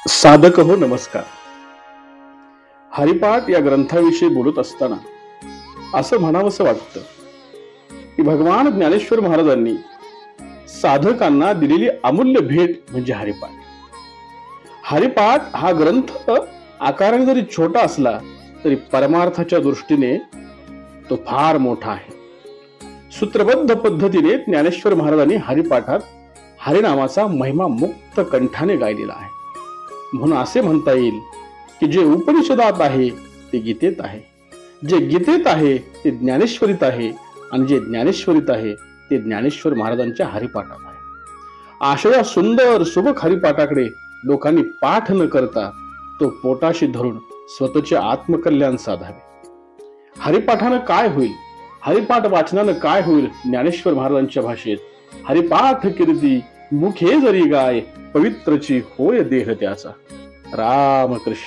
साधक हो नमस्कार. हरिपाठ या ग्रंथाविषयी बोलत असताना असं म्हणावंसं वाटतं की भगवान ज्ञानेश्वर महाराजांनी साधकांना दिलेली अमूल्य भेट म्हणजे हरिपाठ. हरिपाठ हा ग्रंथ आकाराने जरी छोटा असला तरी परमार्थाच्या दृष्टीने तो फार मोठा आहे. सूत्रबद्ध पद्धतीने ज्ञानेश्वर महाराजांनी हरिपाठात हरिनामाचा महिमा मुक्त कंठाने गायलेला आहे. म्हणून असे म्हणता येईल की जे उपनिषदात आहे ते गीतेत आहे, जे गीतेत आहे ते ज्ञानेश्वरीत आहे, आणि जे ज्ञानेश्वरीत आहे ते ज्ञानेश्वर महाराजांच्या हरिपाठात आहे. अशा सुंदर सुबक हरिपाठाकडे लोकांनी पाठ न करता तो पोटाशी धरून स्वतःचे आत्मकल्याण साधावे. हरिपाठानं काय होईल, हरिपाठ वाचनानं काय होईल? ज्ञानेश्वर महाराजांच्या भाषेत, हरिपाठ कीर्ती मुखे जरी गाय, पवित्रची होय देह त्याचा. रामकृष्ण.